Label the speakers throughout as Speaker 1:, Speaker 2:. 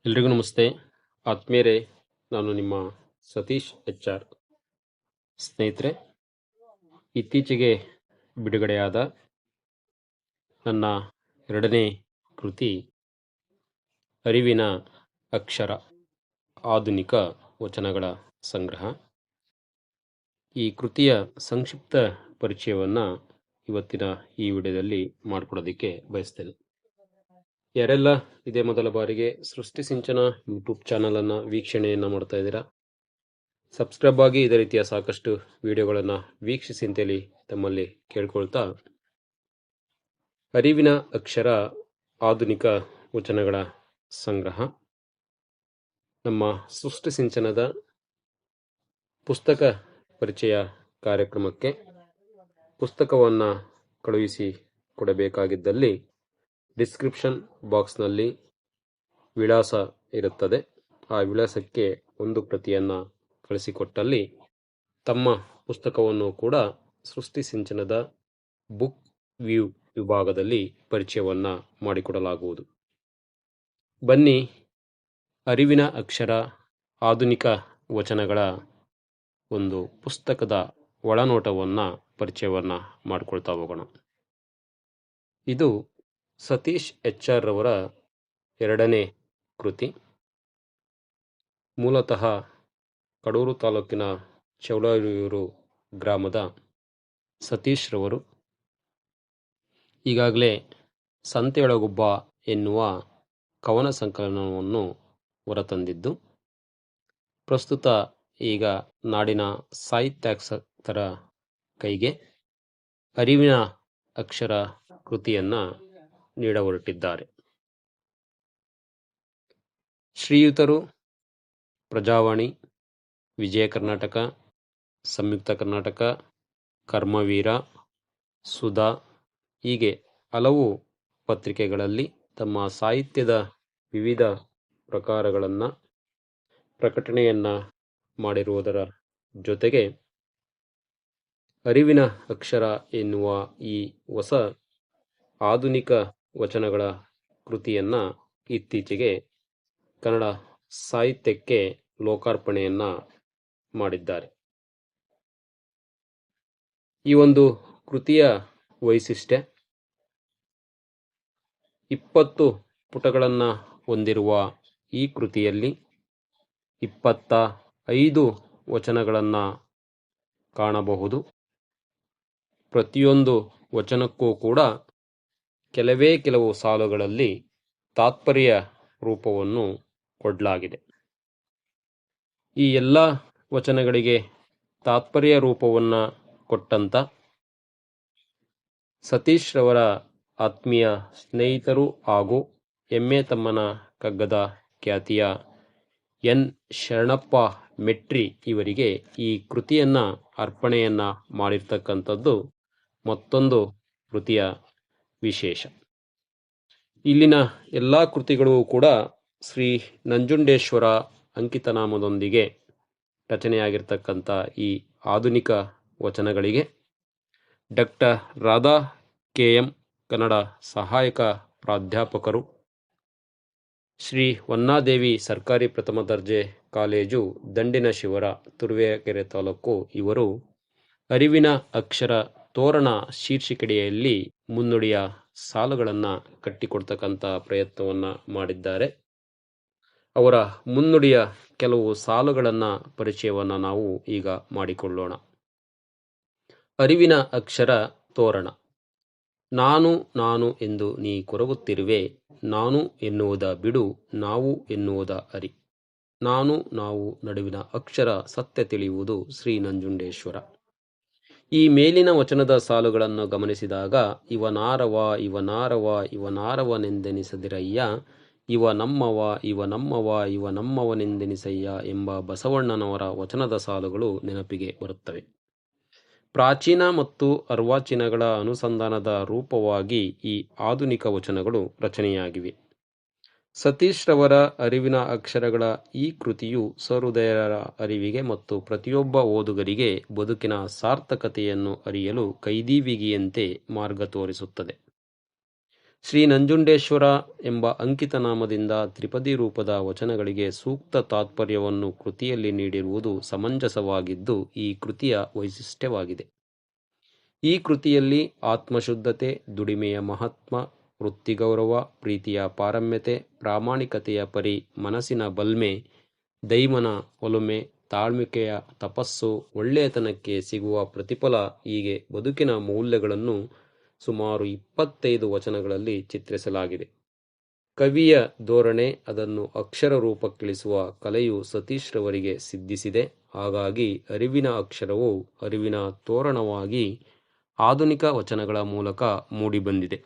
Speaker 1: ಎಲ್ರಿಗೂ ನಮಸ್ತೆ. ಆತ್ಮೀಯರೇ, ನಾನು ನಿಮ್ಮ ಸತೀಶ್ HR. ಸ್ನೇಹಿತರೆ, ಇತ್ತೀಚೆಗೆ ಬಿಡುಗಡೆಯಾದ ನನ್ನ ಎರಡನೇ ಕೃತಿ ಅರಿವಿನ ಅಕ್ಷರ ಆಧುನಿಕ ವಚನಗಳ ಸಂಗ್ರಹ. ಈ ಕೃತಿಯ ಸಂಕ್ಷಿಪ್ತ ಪರಿಚಯವನ್ನು ಇವತ್ತಿನ ಈ ವಿಡಿಯೋದಲ್ಲಿ ಮಾಡಿಕೊಡೋದಕ್ಕೆ ಬಯಸ್ತೇನೆ. ಯಾರೆಲ್ಲ ಇದೇ ಮೊದಲ ಬಾರಿಗೆ ಸೃಷ್ಟಿ ಸಿಂಚನ ಯೂಟ್ಯೂಬ್ ಚಾನಲನ್ನು ವೀಕ್ಷಣೆಯನ್ನು ಮಾಡ್ತಾ ಇದ್ದೀರಾ, ಸಬ್ಸ್ಕ್ರೈಬ್ ಆಗಿ ಇದೇ ರೀತಿಯ ಸಾಕಷ್ಟು ವಿಡಿಯೋಗಳನ್ನು ವೀಕ್ಷಿಸಿ ಅಂತೇಳಿ ತಮ್ಮಲ್ಲಿ ಕೇಳ್ಕೊಳ್ತಾ, ಅರಿವಿನ ಅಕ್ಷರ ಆಧುನಿಕ ವಚನಗಳ ಸಂಗ್ರಹ ನಮ್ಮ ಸೃಷ್ಟಿ ಸಿಂಚನದ ಪುಸ್ತಕ ಪರಿಚಯ ಕಾರ್ಯಕ್ರಮಕ್ಕೆ ಪುಸ್ತಕವನ್ನು ಕಳುಹಿಸಿ ಕೊಡಬೇಕಾಗಿದ್ದಲ್ಲಿ ಡಿಸ್ಕ್ರಿಪ್ಷನ್ ಬಾಕ್ಸ್ನಲ್ಲಿ ವಿಳಾಸ ಇರುತ್ತದೆ. ಆ ವಿಳಾಸಕ್ಕೆ ಒಂದು ಪ್ರತಿಯನ್ನು ಕಳಿಸಿಕೊಟ್ಟಲ್ಲಿ ತಮ್ಮ ಪುಸ್ತಕವನ್ನು ಕೂಡ ಸೃಷ್ಟಿ ಸಿಂಚನದ ಬುಕ್ ವ್ಯೂ ವಿಭಾಗದಲ್ಲಿ ಪರಿಚಯವನ್ನು ಮಾಡಿಕೊಡಲಾಗುವುದು. ಬನ್ನಿ, ಅರಿವಿನ ಅಕ್ಷರ ಆಧುನಿಕ ವಚನಗಳ ಒಂದು ಪುಸ್ತಕದ ಒಳನೋಟವನ್ನು ಪರಿಚಯವನ್ನು ಮಾಡಿಕೊಳ್ತಾ ಹೋಗೋಣ. ಇದು ಸತೀಶ್ HR ರವರ ಎರಡನೇ ಕೃತಿ. ಮೂಲತಃ ಕಡೂರು ತಾಲೂಕಿನ ಚೌಳೂರು ಗ್ರಾಮದ ಸತೀಶ್ ರವರು ಈಗಾಗಲೇ ಸಂತೆಯೊಳಗೊಬ್ಬ ಎನ್ನುವ ಕವನ ಸಂಕಲನವನ್ನು ಹೊರತಂದಿದ್ದು, ಪ್ರಸ್ತುತ ಈಗ ನಾಡಿನ ಸಾಹಿತ್ಯಾಸಕ್ತರ ಕೈಗೆ ಅರಿವಿನ ಅಕ್ಷರ ಕೃತಿಯನ್ನು ನೀಡಹೊರಟಿದ್ದಾರೆ. ಶ್ರೀಯುತರು ಪ್ರಜಾವಾಣಿ, ವಿಜಯ ಕರ್ನಾಟಕ, ಸಂಯುಕ್ತ ಕರ್ನಾಟಕ, ಕರ್ಮವೀರ, ಸುಧಾ ಹೀಗೆ ಹಲವು ಪತ್ರಿಕೆಗಳಲ್ಲಿ ತಮ್ಮ ಸಾಹಿತ್ಯದ ವಿವಿಧ ಪ್ರಕಾರಗಳನ್ನು ಪ್ರಕಟಣೆಯನ್ನು ಮಾಡಿರುವುದರ ಜೊತೆಗೆ ಅರಿವಿನ ಅಕ್ಷರ ಎನ್ನುವ ಈ ಹೊಸ ಆಧುನಿಕ ವಚನಗಳ ಕೃತಿಯನ್ನು ಇತ್ತೀಚೆಗೆ ಕನ್ನಡ ಸಾಹಿತ್ಯಕ್ಕೆ ಲೋಕಾರ್ಪಣೆಯನ್ನು ಮಾಡಿದ್ದಾರೆ. ಈ ಒಂದು ಕೃತಿಯ ವೈಶಿಷ್ಟ್ಯ 20 ಪುಟಗಳನ್ನು ಹೊಂದಿರುವ ಈ ಕೃತಿಯಲ್ಲಿ 25 ವಚನಗಳನ್ನು ಕಾಣಬಹುದು. ಪ್ರತಿಯೊಂದು ವಚನಕ್ಕೂ ಕೂಡ ಕೆಲವು ಸಾಲುಗಳಲ್ಲಿ ತಾತ್ಪರ್ಯ ರೂಪವನ್ನು ಕೊಡಲಾಗಿದೆ. ಈ ಎಲ್ಲ ವಚನಗಳಿಗೆ ತಾತ್ಪರ್ಯ ರೂಪವನ್ನು ಕೊಟ್ಟಂತ ಸತೀಶ್ ರವರ ಆತ್ಮೀಯ ಸ್ನೇಹಿತರು ಹಾಗೂ ಎಮ್ಮೆ ತಮ್ಮನ ಕಗ್ಗದ ಖ್ಯಾತಿಯ ಎನ್ ಶರಣಪ್ಪ ಮೆಟ್ರಿ ಇವರಿಗೆ ಈ ಕೃತಿಯನ್ನು ಅರ್ಪಣೆಯನ್ನು ಮಾಡಿರ್ತಕ್ಕಂಥದ್ದು ಮತ್ತೊಂದು ಕೃತಿಯ ವಿಶೇಷ. ಇಲ್ಲಿನ ಎಲ್ಲ ಕೃತಿಗಳು ಕೂಡ ಶ್ರೀ ನಂಜುಂಡೇಶ್ವರ ಅಂಕಿತನಾಮದೊಂದಿಗೆ ರಚನೆಯಾಗಿರ್ತಕ್ಕಂಥ ಈ ಆಧುನಿಕ ವಚನಗಳಿಗೆ ಡಾಕ್ಟರ್ ರಾಧಾ KM ಕನ್ನಡ ಸಹಾಯಕ ಪ್ರಾಧ್ಯಾಪಕರು, ಶ್ರೀ ಹೊನ್ನಾದೇವಿ ಸರ್ಕಾರಿ ಪ್ರಥಮ ದರ್ಜೆ ಕಾಲೇಜು ದಂಡಿನ ಶಿವರ, ತುರುವೇಕೆರೆ ತಾಲೂಕು ಇವರು ಅರಿವಿನ ಅಕ್ಷರ ತೋರಣ ಶೀರ್ಷಿಕೆಯಲ್ಲಿ ಮುನ್ನುಡಿಯ ಸಾಲುಗಳನ್ನು ಕಟ್ಟಿಕೊಡ್ತಕ್ಕಂಥ ಪ್ರಯತ್ನವನ್ನು ಮಾಡಿದ್ದಾರೆ. ಅವರ ಮುನ್ನುಡಿಯ ಕೆಲವು ಸಾಲುಗಳನ್ನು ಪರಿಚಯವನ್ನು ನಾವು ಈಗ ಮಾಡಿಕೊಳ್ಳೋಣ. ಅರಿವಿನ ಅಕ್ಷರ ತೋರಣ. ನಾನು ನಾನು ಎಂದು ನೀ ಕೊರಗುತ್ತಿರುವೆ, ನಾನು ಎನ್ನುವುದ ಬಿಡು, ನಾವು ಎನ್ನುವುದ ಅರಿ. ನಾನು ನಾವು ನಡುವಿನ ಅಕ್ಷರ ಸತ್ಯ ತಿಳಿಯುವುದು ಶ್ರೀ ನಂಜುಂಡೇಶ್ವರ. ಈ ಮೇಲಿನ ವಚನದ ಸಾಲುಗಳನ್ನು ಗಮನಿಸಿದಾಗ ಇವನಾರವ ಇವನಾರವ ಇವನಾರವನೆಂದೆನಿಸದಿರಯ್ಯ, ಇವ ನಮ್ಮವ ಇವ ನಮ್ಮವ ಇವ ನಮ್ಮವನೆಂದೆನಿಸಯ್ಯ ಎಂಬ ಬಸವಣ್ಣನವರ ವಚನದ ಸಾಲುಗಳು ನೆನಪಿಗೆ ಬರುತ್ತವೆ. ಪ್ರಾಚೀನ ಮತ್ತು ಅರ್ವಾಚೀನಗಳ ಅನುಸಂಧಾನದ ರೂಪವಾಗಿ ಈ ಆಧುನಿಕ ವಚನಗಳು ರಚನೆಯಾಗಿವೆ. ಸತೀಶ್ ರವರ ಅರಿವಿನ ಅಕ್ಷರಗಳ ಈ ಕೃತಿಯು ಸಹೃದಯರ ಅರಿವಿಗೆ ಮತ್ತು ಪ್ರತಿಯೊಬ್ಬ ಓದುಗರಿಗೆ ಬದುಕಿನ ಸಾರ್ಥಕತೆಯನ್ನು ಅರಿಯಲು ಕೈದಿವಿಗಿಯಂತೆ ಮಾರ್ಗ ತೋರಿಸುತ್ತದೆ. ಶ್ರೀ ನಂಜುಂಡೇಶ್ವರ ಎಂಬ ಅಂಕಿತನಾಮದಿಂದ ತ್ರಿಪದಿ ರೂಪದ ವಚನಗಳಿಗೆ ಸೂಕ್ತ ತಾತ್ಪರ್ಯವನ್ನು ಕೃತಿಯಲ್ಲಿ ನೀಡಿರುವುದು ಸಮಂಜಸವಾಗಿದ್ದು ಈ ಕೃತಿಯ ವೈಶಿಷ್ಟ್ಯವಾಗಿದೆ. ಈ ಕೃತಿಯಲ್ಲಿ ಆತ್ಮಶುದ್ಧತೆ, ದುಡಿಮೆಯ ಮಹಾತ್ಮ, ವೃತ್ತಿಗೌರವ, ಪ್ರೀತಿಯ ಪಾರಮ್ಯತೆ, ಪ್ರಾಮಾಣಿಕತೆಯ ಪರಿ, ಮನಸ್ಸಿನ ಬಲ್ಮೆ, ದೈವನ ಒಲುಮೆ, ತಾಳ್ಮೆಕೆಯ ತಪಸ್ಸು, ಒಳ್ಳೆಯತನಕ್ಕೆ ಸಿಗುವ ಪ್ರತಿಫಲ ಹೀಗೆ ಬದುಕಿನ ಮೌಲ್ಯಗಳನ್ನು ಸುಮಾರು 25 ವಚನಗಳಲ್ಲಿ ಚಿತ್ರಿಸಲಾಗಿದೆ. ಕವಿಯ ಧೋರಣೆ ಅದನ್ನು ಅಕ್ಷರ ರೂಪಕ್ಕಿಳಿಸುವ ಕಲೆಯು ಸತೀಶ್ ರವರಿಗೆ ಸಿದ್ಧಿಸಿದೆ. ಹಾಗಾಗಿ ಅರಿವಿನ ಅಕ್ಷರವು ಅರಿವಿನ ತೋರಣವಾಗಿ ಆಧುನಿಕ ವಚನಗಳ ಮೂಲಕ ಮೂಡಿಬಂದಿದೆ.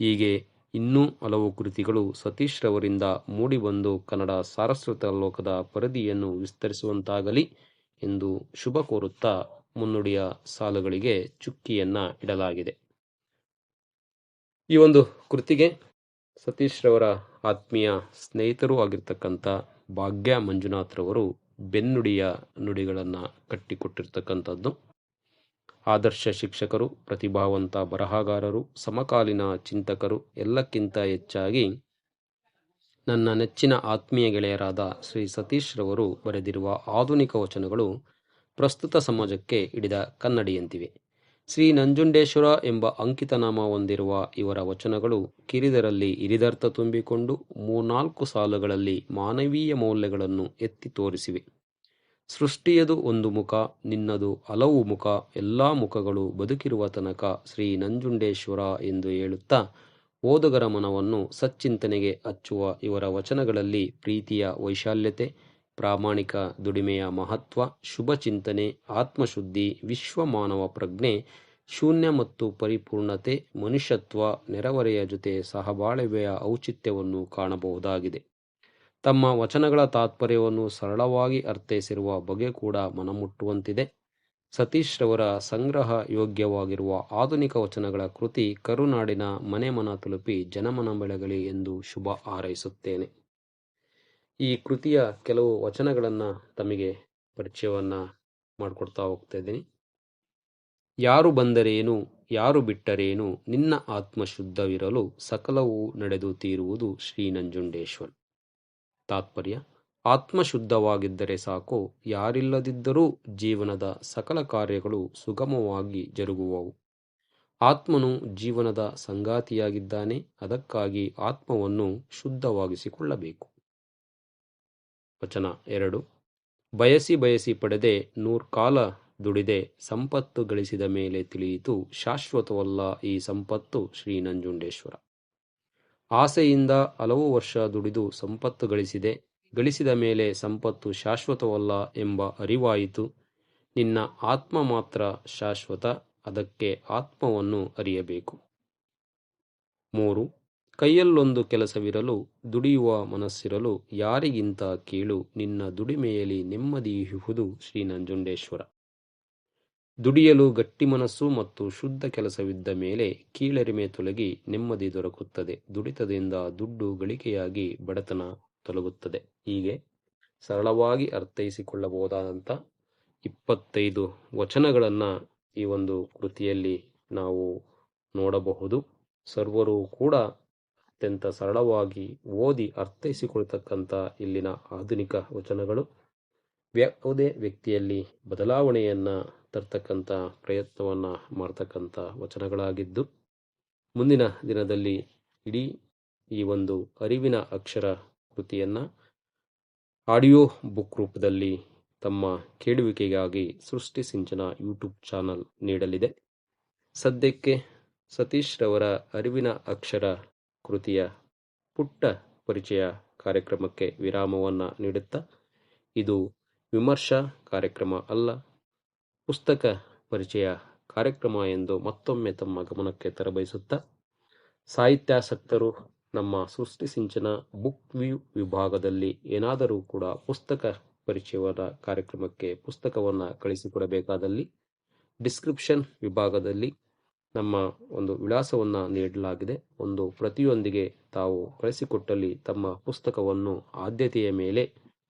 Speaker 1: ಹೀಗೆ ಇನ್ನೂ ಹಲವು ಕೃತಿಗಳು ಸತೀಶ್ ರವರಿಂದ ಮೂಡಿಬಂದು ಕನ್ನಡ ಸಾರಸ್ವತ ಲೋಕದ ಪರಿಧಿಯನ್ನು ವಿಸ್ತರಿಸುವಂತಾಗಲಿ ಎಂದು ಶುಭ ಕೋರುತ್ತಾ ಮುನ್ನುಡಿಯ ಸಾಲುಗಳಿಗೆ ಚುಕ್ಕಿಯನ್ನ ಇಡಲಾಗಿದೆ. ಈ ಒಂದು ಕೃತಿಗೆ ಸತೀಶ್ ರವರ ಆತ್ಮೀಯ ಸ್ನೇಹಿತರೂ ಆಗಿರ್ತಕ್ಕಂಥ ಭಾಗ್ಯ ಮಂಜುನಾಥ್ ರವರು ಬೆನ್ನುಡಿಯ ನುಡಿಗಳನ್ನು ಕಟ್ಟಿಕೊಟ್ಟಿರ್ತಕ್ಕಂಥದ್ದು. ಆದರ್ಶ ಶಿಕ್ಷಕರು, ಪ್ರತಿಭಾವಂತ ಬರಹಗಾರರು, ಸಮಕಾಲೀನ ಚಿಂತಕರು, ಎಲ್ಲಕ್ಕಿಂತ ಹೆಚ್ಚಾಗಿ ನನ್ನ ನೆಚ್ಚಿನ ಆತ್ಮೀಯ ಗೆಳೆಯರಾದ ಶ್ರೀ ಸತೀಶ್ ರವರು ಬರೆದಿರುವ ಆಧುನಿಕ ವಚನಗಳು ಪ್ರಸ್ತುತ ಸಮಾಜಕ್ಕೆ ಹಿಡಿದ ಕನ್ನಡಿಯಂತಿವೆ. ಶ್ರೀ ನಂಜುಂಡೇಶ್ವರ ಎಂಬ ಅಂಕಿತನಾಮ ಹೊಂದಿರುವ ಇವರ ವಚನಗಳು ಕಿರಿದರಲ್ಲಿ ಹಿರಿದರ್ಥ ತುಂಬಿಕೊಂಡು 3-4 ಸಾಲುಗಳಲ್ಲಿ ಮಾನವೀಯ ಮೌಲ್ಯಗಳನ್ನು ಎತ್ತಿ ತೋರಿಸಿವೆ. ಸೃಷ್ಟಿಯದು ಒಂದು ಮುಖ, ನಿನ್ನದು ಹಲವು ಮುಖ, ಎಲ್ಲ ಮುಖಗಳು ಬದುಕಿರುವ ತನಕ ಶ್ರೀ ನಂಜುಂಡೇಶ್ವರ ಎಂದು ಹೇಳುತ್ತಾ ಓದುಗರ ಮನವನ್ನು ಸಚ್ಚಿಂತನೆಗೆ ಹಚ್ಚುವ ಇವರ ವಚನಗಳಲ್ಲಿ ಪ್ರೀತಿಯ ವೈಶಾಲ್ಯತೆ, ಪ್ರಾಮಾಣಿಕ ದುಡಿಮೆಯ ಮಹತ್ವ, ಶುಭ ಚಿಂತನೆ, ಆತ್ಮಶುದ್ಧಿ, ವಿಶ್ವ ಮಾನವ ಪ್ರಜ್ಞೆ, ಶೂನ್ಯ ಮತ್ತು ಪರಿಪೂರ್ಣತೆ, ಮನುಷ್ಯತ್ವ, ನೆರೆಹೊರೆಯ ಜೊತೆ ಸಹಬಾಳ್ವೆಯ ಔಚಿತ್ಯವನ್ನು ಕಾಣಬಹುದಾಗಿದೆ. ತಮ್ಮ ವಚನಗಳ ತಾತ್ಪರ್ಯವನ್ನು ಸರಳವಾಗಿ ಅರ್ಥೈಸಿರುವ ಬಗೆ ಕೂಡ ಮನಮುಟ್ಟುವಂತಿದೆ. ಸತೀಶ್ ರವರ ಸಂಗ್ರಹ ಯೋಗ್ಯವಾಗಿರುವ ಆಧುನಿಕ ವಚನಗಳ ಕೃತಿ ಕರುನಾಡಿನ ಮನೆ ಮನ ತಲುಪಿ ಜನಮನ ಬೆಳಗಲಿ ಎಂದು ಶುಭ ಹಾರೈಸುತ್ತೇನೆ. ಈ ಕೃತಿಯ ಕೆಲವು ವಚನಗಳನ್ನು ತಮಗೆ ಪರಿಚಯವನ್ನು ಮಾಡಿಕೊಡ್ತಾ ಹೋಗ್ತಾ ಇದ್ದೀನಿ. ಯಾರು ಬಂದರೇನು, ಯಾರು ಬಿಟ್ಟರೇನು, ನಿನ್ನ ಆತ್ಮ ಶುದ್ಧವಿರಲು ಸಕಲವೂ ನಡೆದು ತೀರುವುದು ಶ್ರೀ ನಂಜುಂಡೇಶ್ವರ. ತಾತ್ಪರ್ಯ: ಆತ್ಮ ಶುದ್ಧವಾಗಿದ್ದರೆ ಸಾಕು, ಯಾರಿಲ್ಲದಿದ್ದರೂ ಜೀವನದ ಸಕಲ ಕಾರ್ಯಗಳು ಸುಗಮವಾಗಿ ಜರುಗುವವು. ಆತ್ಮನು ಜೀವನದ ಸಂಗಾತಿಯಾಗಿದ್ದಾನೆ, ಅದಕ್ಕಾಗಿ ಆತ್ಮವನ್ನು ಶುದ್ಧವಾಗಿಸಿಕೊಳ್ಳಬೇಕು. ವಚನ 2. ಬಯಸಿ ಬಯಸಿ ಪಡೆದೆ, ನೂರ್ಕಾಲ ದುಡಿದೆ, ಸಂಪತ್ತು ಗಳಿಸಿದ ಮೇಲೆ ತಿಳಿಯಿತು, ಶಾಶ್ವತವಲ್ಲ ಈ ಸಂಪತ್ತು ಶ್ರೀ ನಂಜುಂಡೇಶ್ವರ. ಆಸೆಯಿಂದ ಹಲವು ವರ್ಷ ದುಡಿದು ಸಂಪತ್ತು ಗಳಿಸಿದ ಮೇಲೆ ಸಂಪತ್ತು ಶಾಶ್ವತವಲ್ಲ ಎಂಬ ಅರಿವಾಯಿತು. ನಿನ್ನ ಆತ್ಮ ಮಾತ್ರ ಶಾಶ್ವತ, ಅದಕ್ಕೆ ಆತ್ಮವನ್ನು ಅರಿಯಬೇಕು. 3. ಕೈಯಲ್ಲೊಂದು ಕೆಲಸವಿರಲು, ದುಡಿಯುವ ಮನಸ್ಸಿರಲು, ಯಾರಿಗಿಂತ ಕೀಳು, ನಿನ್ನ ದುಡಿಮೆಯಲ್ಲಿ ನೆಮ್ಮದಿಯುವುದು ಶ್ರೀ ನಂಜುಂಡೇಶ್ವರ. ದುಡಿಯಲು ಗಟ್ಟಿ ಮನಸ್ಸು ಮತ್ತು ಶುದ್ಧ ಕೆಲಸವಿದ್ದ ಮೇಲೆ ಕೀಳರಿಮೆ ತೊಲಗಿ ನೆಮ್ಮದಿ ದೊರಕುತ್ತದೆ. ದುಡಿತದಿಂದ ದುಡ್ಡು ಗಳಿಕೆಯಾಗಿ ಬಡತನ ತೊಲಗುತ್ತದೆ. ಹೀಗೆ ಸರಳವಾಗಿ ಅರ್ಥೈಸಿಕೊಳ್ಳಬಹುದಾದಂಥ 25 ವಚನಗಳನ್ನು ಈ ಒಂದು ಕೃತಿಯಲ್ಲಿ ನಾವು ನೋಡಬಹುದು. ಸರ್ವರೂ ಕೂಡ ಅತ್ಯಂತ ಸರಳವಾಗಿ ಓದಿ ಅರ್ಥೈಸಿಕೊಳ್ತಕ್ಕಂಥ ಇಲ್ಲಿನ ಆಧುನಿಕ ವಚನಗಳು ಯಾವುದೇ ವ್ಯಕ್ತಿಯಲ್ಲಿ ಬದಲಾವಣೆಯನ್ನು ತರ್ತಕ್ಕಂಥ ಪ್ರಯತ್ನವನ್ನು ಮಾಡ್ತಕ್ಕಂಥ ವಚನಗಳಾಗಿದ್ದು, ಮುಂದಿನ ದಿನದಲ್ಲಿ ಇಡೀ ಈ ಒಂದು ಅರಿವಿನ ಅಕ್ಷರ ಕೃತಿಯನ್ನು ಆಡಿಯೋ ಬುಕ್ ರೂಪದಲ್ಲಿ ತಮ್ಮ ಕೇಳುವಿಕೆಗಾಗಿ ಸೃಷ್ಟಿ ಸಿಂಚನ ಯೂಟ್ಯೂಬ್ ಚಾನಲ್ ನೀಡಲಿದೆ. ಸದ್ಯಕ್ಕೆ ಸತೀಶ್ ರವರ ಅರಿವಿನ ಅಕ್ಷರ ಕೃತಿಯ ಪುಟ್ಟ ಪರಿಚಯ ಕಾರ್ಯಕ್ರಮಕ್ಕೆ ವಿರಾಮವನ್ನು ನೀಡುತ್ತಾ, ಇದು ವಿಮರ್ಶಾ ಕಾರ್ಯಕ್ರಮ ಅಲ್ಲ, ಪುಸ್ತಕ ಪರಿಚಯ ಕಾರ್ಯಕ್ರಮ ಎಂದು ಮತ್ತೊಮ್ಮೆ ತಮ್ಮ ಗಮನಕ್ಕೆ ತರಬಯಸುತ್ತಾ, ಸಾಹಿತ್ಯಾಸಕ್ತರು ನಮ್ಮ ಸೃಷ್ಟಿ ಸಿಂಚನ ಬುಕ್ ವ್ಯೂ ವಿಭಾಗದಲ್ಲಿ ಏನಾದರೂ ಕೂಡ ಪುಸ್ತಕ ಪರಿಚಯವಾದ ಕಾರ್ಯಕ್ರಮಕ್ಕೆ ಪುಸ್ತಕವನ್ನು ಕಳಿಸಿಕೊಡಬೇಕಾದಲ್ಲಿ ಡಿಸ್ಕ್ರಿಪ್ಷನ್ ವಿಭಾಗದಲ್ಲಿ ನಮ್ಮ ಒಂದು ವಿಳಾಸವನ್ನು ನೀಡಲಾಗಿದೆ. ಒಂದು ಪ್ರತಿಯೊಂದಿಗೆ ತಾವು ಕಳಿಸಿಕೊಟ್ಟಲ್ಲಿ ತಮ್ಮ ಪುಸ್ತಕವನ್ನು ಆದ್ಯತೆಯ ಮೇಲೆ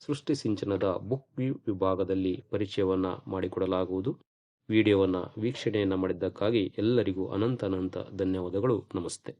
Speaker 1: ಸೃಷ್ಟಿ ಸಿಂಚನದ ಬುಕ್ ವ್ಯೂ ವಿಭಾಗದಲ್ಲಿ ಪರಿಚಯವನ್ನು ಮಾಡಿಕೊಡಲಾಗುವುದು. ವಿಡಿಯೋವನ್ನು ವೀಕ್ಷಣೆಯನ್ನು ಮಾಡಿದ್ದಕ್ಕಾಗಿ ಎಲ್ಲರಿಗೂ ಅನಂತ ಧನ್ಯವಾದಗಳು. ನಮಸ್ತೆ.